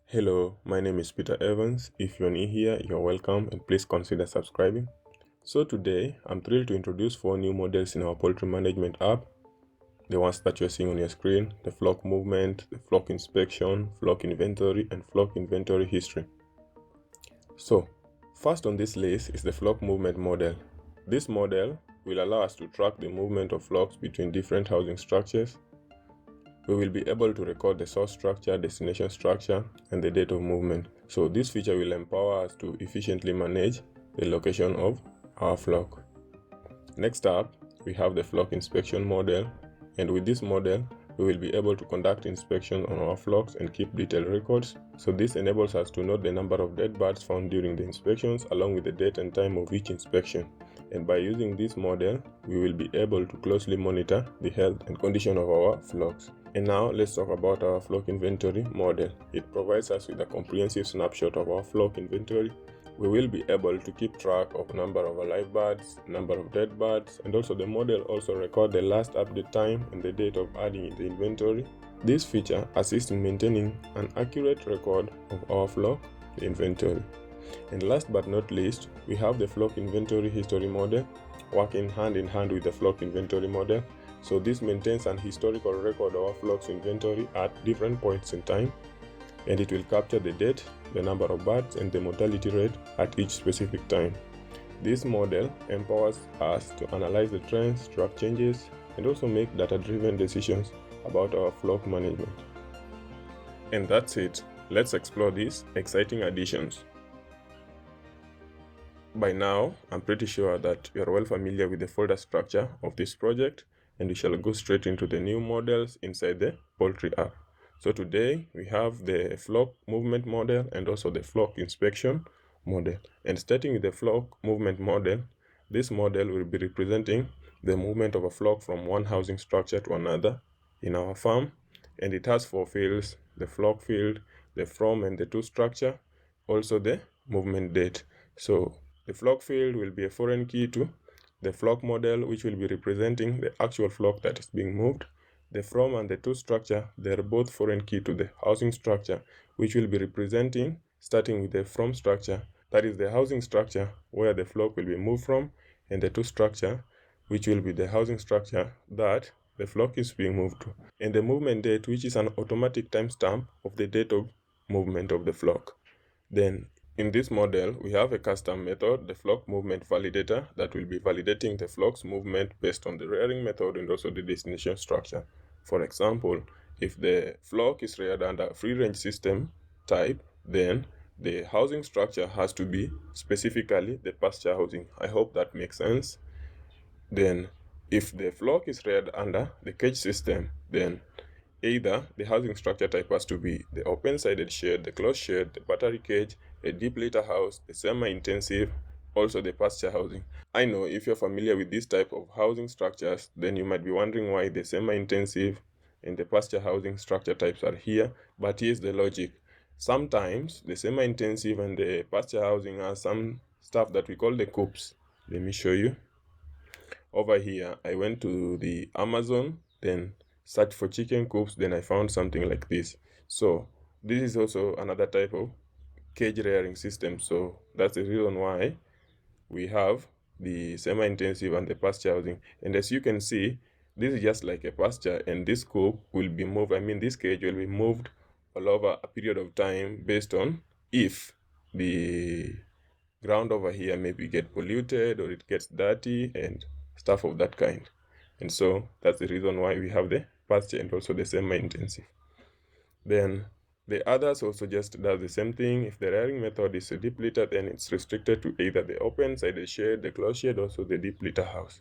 Hello, my name is Peter Evans. If you're new here, you're welcome and please consider subscribing. So today, I'm thrilled to introduce 4 new models in our poultry management app. The ones that you're seeing on your screen: the flock movement, the flock inspection, flock inventory, and flock inventory history. So, first on this list is the flock movement model. This model will allow us to track the movement of flocks between different housing structures. We will be able to record the source structure, destination structure, and the date of movement. So this feature will empower us to efficiently manage the location of our flock. Next up, we have the flock inspection model, and with this model, we will be able to conduct inspection on our flocks and keep detailed records. So this enables us to note the number of dead birds found during the inspections along with the date and time of each inspection. And by using this model, we will be able to closely monitor the health and condition of our flocks. And now let's talk about our flock inventory model. It provides us with a comprehensive snapshot of our flock inventory. We will be able to keep track of number of alive birds, number of dead birds, and also the model also record the last update time and the date of adding in the inventory. This feature assists in maintaining an accurate record of our flock inventory. And last but not least, we have the flock inventory history model, working hand in hand with the flock inventory model. So this maintains an historical record of our flock's inventory at different points in time, and it will capture the date, the number of birds, and the mortality rate at each specific time. This model empowers us to analyze the trends, track changes, and also make data-driven decisions about our flock management. And that's it. Let's explore these exciting additions. By now, I'm pretty sure that you are well familiar with the folder structure of this project, and we shall go straight into the new models inside the Poultry app. So today we have the flock movement model and also the flock inspection model. And starting with the flock movement model, this model will be representing the movement of a flock from one housing structure to another in our farm. And it has 4 fields: the flock field, the from and the to structure, also the movement date. So the flock field will be a foreign key to the flock model, which will be representing the actual flock that is being moved. The from and the to structure, they are both foreign key to the housing structure, which will be representing, starting with the from structure, that is the housing structure where the flock will be moved from, and the to structure, which will be the housing structure that the flock is being moved to. And the movement date, which is an automatic timestamp of the date of movement of the flock. Then in this model, we have a custom method, the flock movement validator, that will be validating the flock's movement based on the rearing method and also the destination structure. For example, if the flock is reared under a free-range system type, then the housing structure has to be specifically the pasture housing. I hope that makes sense. Then if the flock is reared under the cage system, then either the housing structure type has to be the open-sided shed, the closed shed, the battery cage, a deep litter house, the semi-intensive, also the pasture housing. I know if you're familiar with this type of housing structures, then you might be wondering why the semi-intensive and the pasture housing structure types are here, but here's the logic. Sometimes the semi-intensive and the pasture housing are some stuff that we call the coops. Let me show you. Over here, I went to the Amazon, then search for chicken coops, then I found something like this. So this is also another type of cage rearing system. So that's the reason why we have the semi-intensive and the pasture housing. And as you can see, this is just like a pasture, and this coop will be moved, this cage will be moved all over a period of time based on if the ground over here maybe get polluted or it gets dirty and stuff of that kind. And so that's the reason why we have the pasture and also the semi-intensive. Then the others also just does the same thing. If the rearing method is a deep litter, then it's restricted to either the open sided shed, the closed shed, also the deep litter house.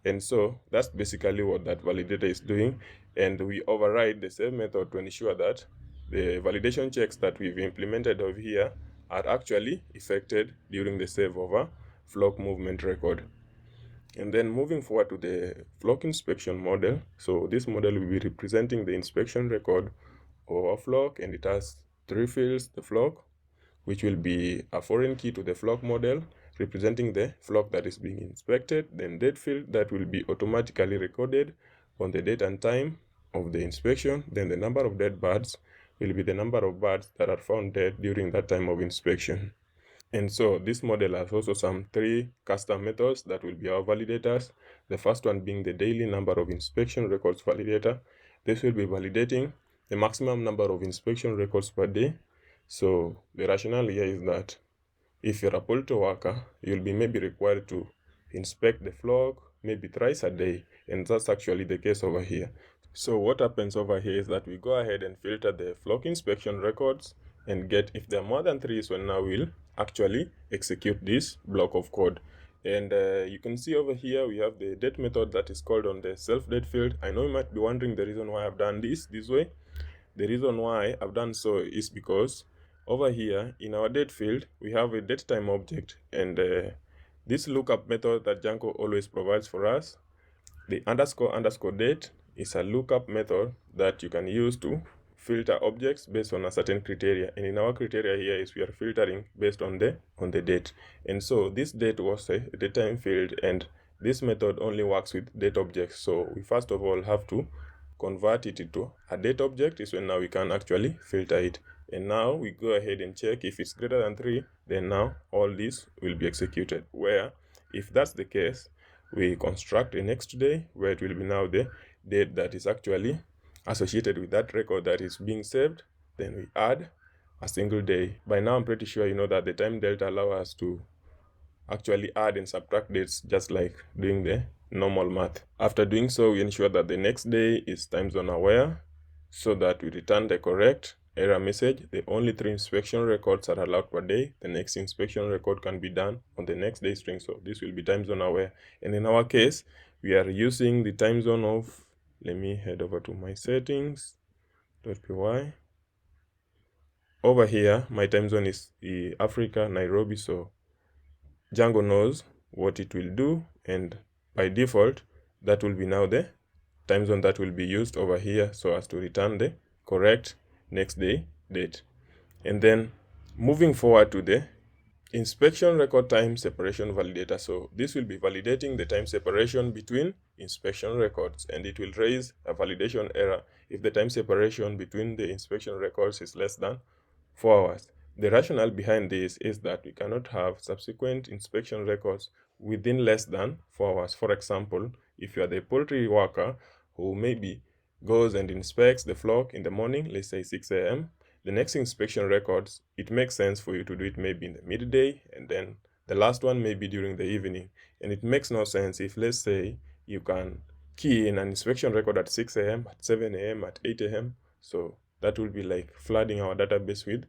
And so that's basically what that validator is doing. And we override the same method to ensure that the validation checks that we've implemented over here are actually effected during the save of a flock movement record. And then moving forward to the flock inspection model. So this model will be representing the inspection record of our flock, and it has 3 fields: the flock, which will be a foreign key to the flock model, representing the flock that is being inspected. Then date field, that will be automatically recorded on the date and time of the inspection. Then the number of dead birds, will be the number of birds that are found dead during that time of inspection. And so this model has also some 3 custom methods that will be our validators. The first one being the daily number of inspection records validator. This will be validating the maximum number of inspection records per day. So the rationale here is that if you're a poultry worker, you'll be maybe required to inspect the flock maybe thrice a day, and that's actually the case over here. So what happens over here is that we go ahead and filter the flock inspection records and get, if there are more than 3, so now we'll actually execute this block of code. And you can see over here we have the date method that is called on the self date field. I know you might be wondering the reason why I've done this way. The reason why I've done so is because over here in our date field we have a date time object, and this lookup method that Django always provides for us, the underscore date, is a lookup method that you can use to filter objects based on a certain criteria. And in our criteria here is we are filtering based on the date. And so this date was a datetime field, and this method only works with date objects. So we first of all have to convert it into a date object, is when now we can actually filter it. And now we go ahead and check if it's greater than 3, then now all this will be executed, where if that's the case, we construct a next day where it will be now the date that is actually associated with that record that is being saved. Then we add a single day. By now I'm pretty sure you know that the time delta allows us to actually add and subtract dates just like doing the normal math. After doing so, we ensure that the next day is time zone aware so that we return the correct error message. The only 3 inspection records are allowed per day. The next inspection record can be done on the next day string, so this will be time zone aware. And in our case, we are using the time zone of, let me head over to my settings, .py. Over here, my time zone is Africa, Nairobi, so Django knows what it will do, and by default, that will be now the time zone that will be used over here so as to return the correct next day date. And then moving forward to the inspection record time separation validator. So this will be validating the time separation between inspection records, and it will raise a validation error if the time separation between the inspection records is less than 4 hours. The rationale behind this is that we cannot have subsequent inspection records within less than 4 hours. For example, if you are the poultry worker who maybe goes and inspects the flock in the morning, let's say 6 a.m., the next inspection records, it makes sense for you to do it maybe in the midday, and then the last one maybe during the evening. And it makes no sense if, let's say, you can key in an inspection record at 6 a.m., at 7 a.m., at 8 a.m. So that will be like flooding our database with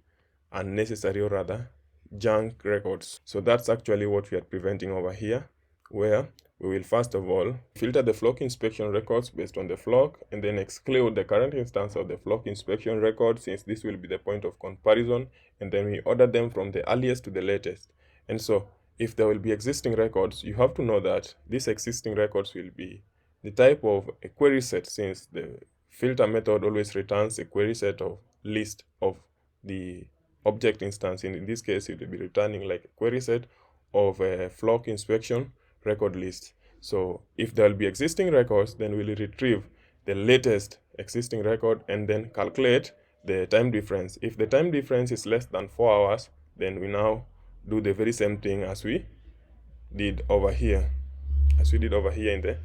unnecessary, or rather junk records. So that's actually what we are preventing over here, where we will first of all filter the flock inspection records based on the flock, and then exclude the current instance of the flock inspection record, since this will be the point of comparison, and then we order them from the earliest to the latest. And so if there will be existing records, you have to know that these existing records will be the type of a query set, since the filter method always returns a query set of list of the object instance. In this case, it will be returning like a query set of a flock inspection record list. So if there will be existing records, then we'll retrieve the latest existing record and then calculate the time difference. If the time difference is less than 4 hours, then we now do the very same thing as we did over here, in the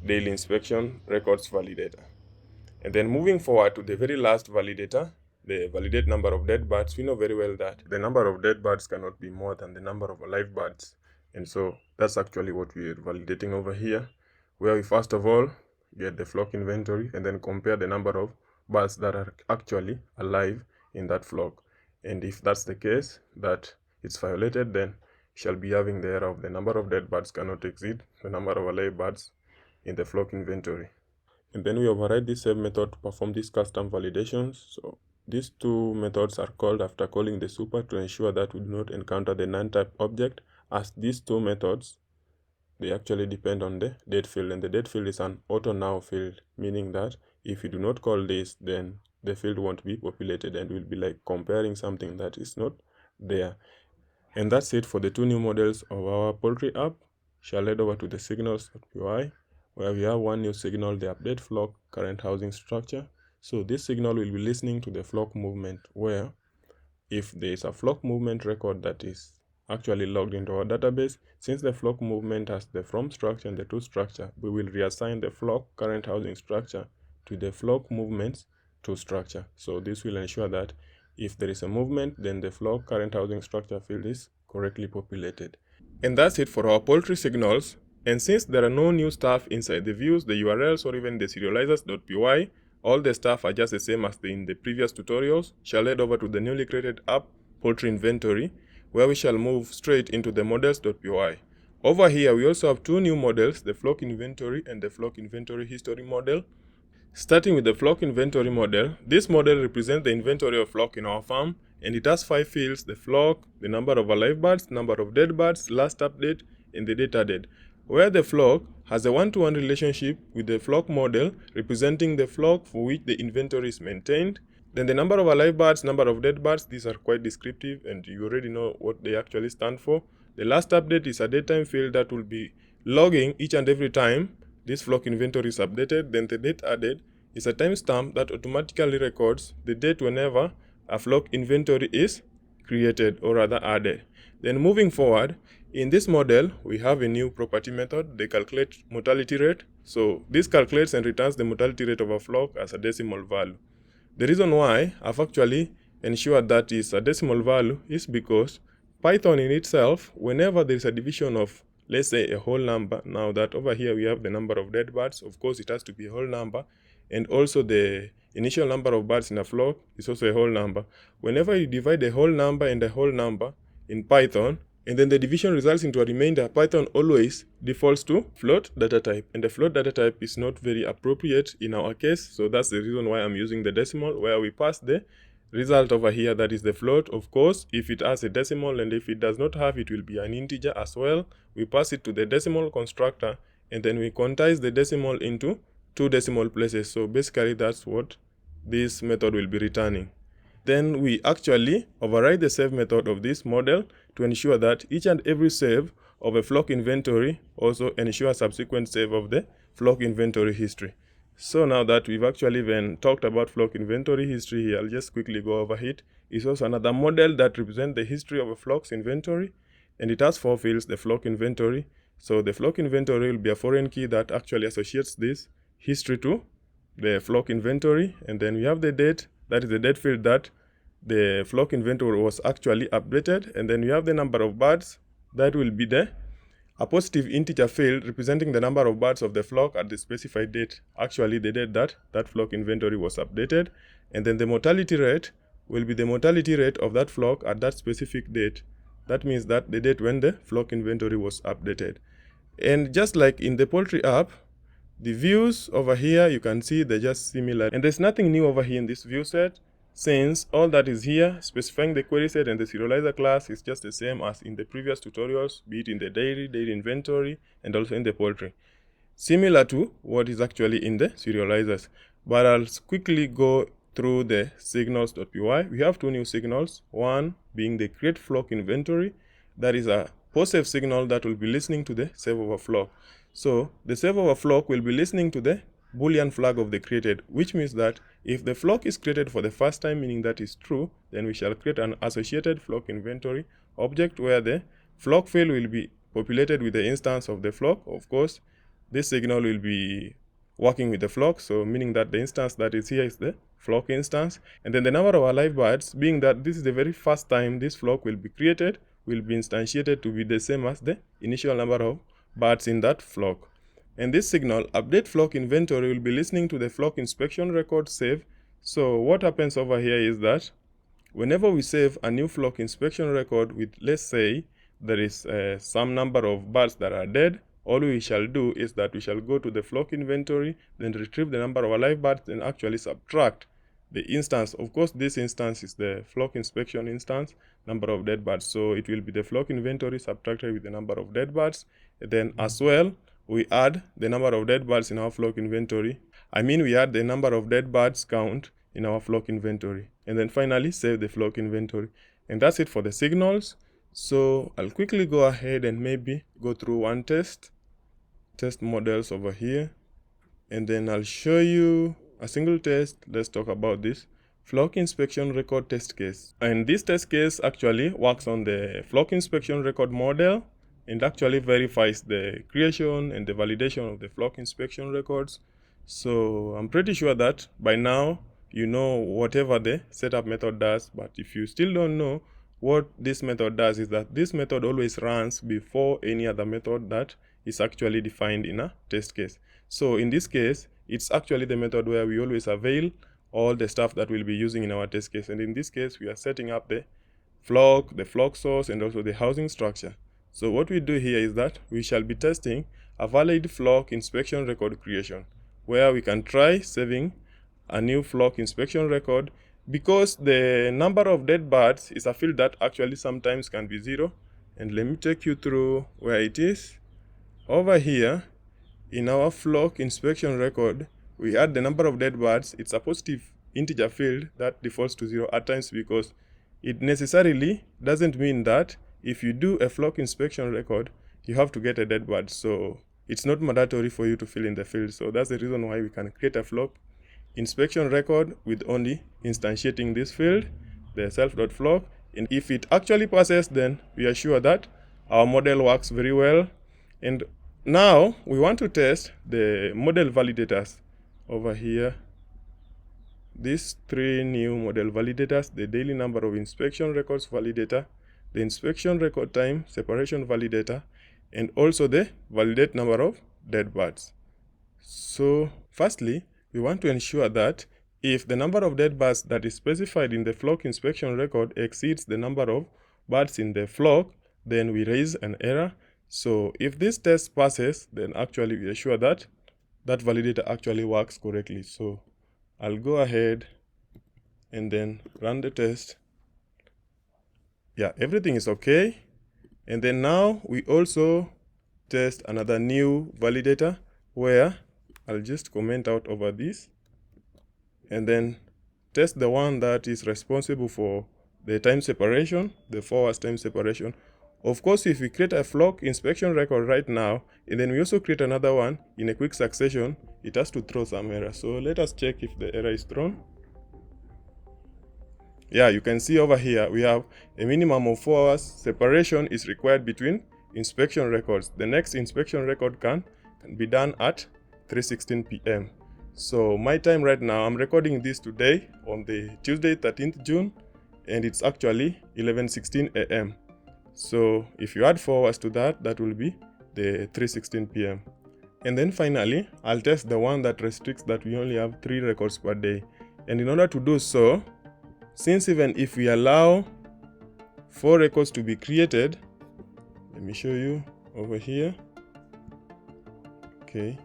daily inspection records validator. And then moving forward to the very last validator, the validate number of dead birds. We know very well that the number of dead birds cannot be more than the number of alive birds. And so that's actually what we are validating over here, where we first of all get the flock inventory and then compare the number of birds that are actually alive in that flock. And if that's the case, that it's violated, then shall be having the error of the number of dead birds cannot exceed the number of alive birds in the flock inventory. And then we override this same method to perform these custom validations. So these 2 methods are called after calling the super to ensure that we do not encounter the none-type object, as these 2 methods, they actually depend on the date field, and the date field is an auto now field, meaning that if you do not call this, then the field won't be populated and will be like comparing something that is not there. And that's it for the 2 new models of our poultry app. Shall head over to the signals.py, where we have one new signal, the update flock current housing structure. So this signal will be listening to the flock movement, where if there is a flock movement record that is actually logged into our database, since the flock movement has the from structure and the to structure, we will reassign the flock current housing structure to the flock movements to structure. So this will ensure that if there is a movement, then the flock current housing structure field is correctly populated. And that's it for our poultry signals. And since there are no new stuff inside the views, the URLs, or even the serializers.py, all the stuff are just the same as in the previous tutorials, shall head over to the newly created app, Poultry Inventory, where we shall move straight into the models.py. Over here, we also have two new models, the flock inventory and the flock inventory history model. Starting with the flock inventory model, this model represents the inventory of flock in our farm, and it has 5 fields: the flock, the number of alive birds, number of dead birds, last update, and the date added, where the flock has a one-to-one relationship with the flock model representing the flock for which the inventory is maintained. Then the number of alive birds, number of dead birds, these are quite descriptive and you already know what they actually stand for. The last update is a datetime field that will be logging each and every time this flock inventory is updated. Then the date added is a timestamp that automatically records the date whenever a flock inventory is created or rather added. Then moving forward, in this model, we have a new property method, the calculate mortality rate. So this calculates and returns the mortality rate of a flock as a decimal value. The reason why I've actually ensured that is a decimal value is because Python in itself, whenever there is a division of, let's say, a whole number, now that over here we have the number of dead birds, of course it has to be a whole number, and also the initial number of birds in a flock is also a whole number. Whenever you divide a whole number and a whole number in Python, and then the division results into a remainder, Python always defaults to float data type, and the float data type is not very appropriate in our case, so that's the reason why I'm using the decimal, where we pass the result over here, that is the float. Of course, if it has a decimal, and if it does not have, it will be an integer as well. We pass it to the decimal constructor, and then we quantize the decimal into 2 decimal places. So basically that's what this method will be returning. Then we actually override the save method of this model to ensure that each and every save of a flock inventory also ensures subsequent save of the flock inventory history. So now that we've actually then talked about flock inventory history here, I'll just quickly go over it. It's also another model that represents the history of a flock's inventory, and it has 4 fields, the flock inventory. So the flock inventory will be a foreign key that actually associates this history to the flock inventory. And then we have the date, that is the date field that the flock inventory was actually updated. And then we have the number of birds, that will be a positive integer field representing the number of birds of the flock at the specified date, actually the date that that flock inventory was updated. And then the mortality rate will be the mortality rate of that flock at that specific date. That means that the date when the flock inventory was updated. And just like in the poultry app, the views over here, you can see they're just similar. And there's nothing new over here in this view set, since all that is here, specifying the query set and the serializer class, is just the same as in the previous tutorials, be it in the dairy inventory, and also in the poultry. Similar to what is actually in the serializers. But I'll quickly go through the signals.py. We have 2 new signals, one being the create flock inventory. That is a post-save signal that will be listening to the save of a flock. So the save of a flock will be listening to the Boolean flag of the created, which means that if the flock is created for the first time, meaning that is true, then we shall create an associated flock inventory object where the flock field will be populated with the instance of the flock. Of course, this signal will be working with the flock, so meaning that the instance that is here is the flock instance. And then the number of alive birds, being that this is the very first time this flock will be created, will be instantiated to be the same as the initial number of birds in that flock. And this signal, update flock inventory, will be listening to the flock inspection record save. So what happens over here is that whenever we save a new flock inspection record with, let's say, there is some number of birds that are dead, all we shall do is that we shall go to the flock inventory, then retrieve the number of alive birds, and actually subtract the instance. Of course, this instance is the flock inspection instance, number of dead birds. So it will be the flock inventory subtracted with the number of dead birds. And then as well, we add the number of dead birds in our flock inventory. We add the number of dead birds count in our flock inventory. And then finally, save the flock inventory. And that's it for the signals. So I'll quickly go ahead and maybe go through one test models over here. And then I'll show you a single test, let's talk about this flock inspection record test case. And this test case actually works on the flock inspection record model and actually verifies the creation and the validation of the flock inspection records. So I'm pretty sure that by now you know whatever the setup method does, but if you still don't know what this method does, is that this method always runs before any other method that is actually defined in a test case. So in this case, it's actually the method where we always avail all the stuff that we'll be using in our test case. And in this case, we are setting up the flock source, and also the housing structure. So what we do here is that we shall be testing a valid flock inspection record creation, where we can try saving a new flock inspection record, because the number of dead birds is a field that actually sometimes can be 0. And let me take you through where it is. Over here in our flock inspection record, we add the number of dead birds. It's a positive integer field that defaults to 0 at times, because it necessarily doesn't mean that if you do a flock inspection record, you have to get a dead bird. So it's not mandatory for you to fill in the field. So that's the reason why we can create a flock inspection record with only instantiating this field, the self.flock. And if it actually passes, then we are sure that our model works very well. And now we want to test the model validators over here. These 3 new model validators: the daily number of inspection records validator, the inspection record time separation validator, and also the validate number of dead birds. So firstly, we want to ensure that if the number of dead birds that is specified in the flock inspection record exceeds the number of birds in the flock, then we raise an error. So if this test passes, then actually we are sure that that validator actually works correctly. So I'll go ahead and then run the test. Yeah, everything is okay. And then now we also test another new validator, where I'll just comment out over this and then test the one that is responsible for the time separation, the 4 hours time separation. Of course, if we create a flock inspection record right now, and then we also create another one in a quick succession, it has to throw some error. So let us check if the error is thrown. Yeah, you can see over here, we have a minimum of 4 hours separation is required between inspection records. The next inspection record can be done at 3:16 p.m. So my time right now, I'm recording this today on the Tuesday 13th June, and it's actually 11:16 a.m. So if you add 4 hours to that, that will be the 3:16 p.m. And then finally, I'll test the one that restricts that we only have 3 records per day. And in order to do so, since even if we allow 4 records to be created, let me show you over here. Okay.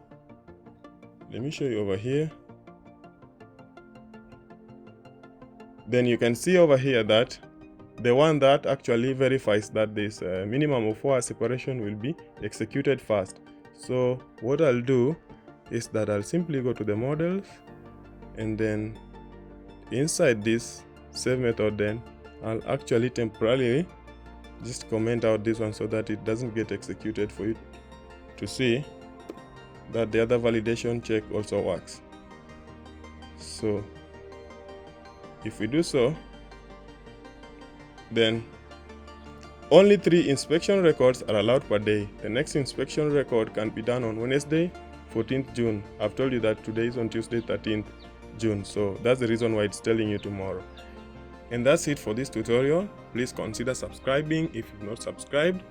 Let me show you over here. Then you can see over here that the one that actually verifies that this minimum of 4 hours separation will be executed first. So what I'll do is that I'll simply go to the models, and then inside this save method, then I'll actually temporarily just comment out this one so that it doesn't get executed, for you to see that the other validation check also works. So if we do so, then only 3 inspection records are allowed per day. The next inspection record can be done on Wednesday 14th June. I've told you that today is on Tuesday 13th June, so that's the reason why it's telling you tomorrow. And that's it for this tutorial. Please consider subscribing if you've not subscribed,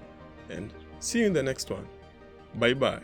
and see you in the next one. Bye bye.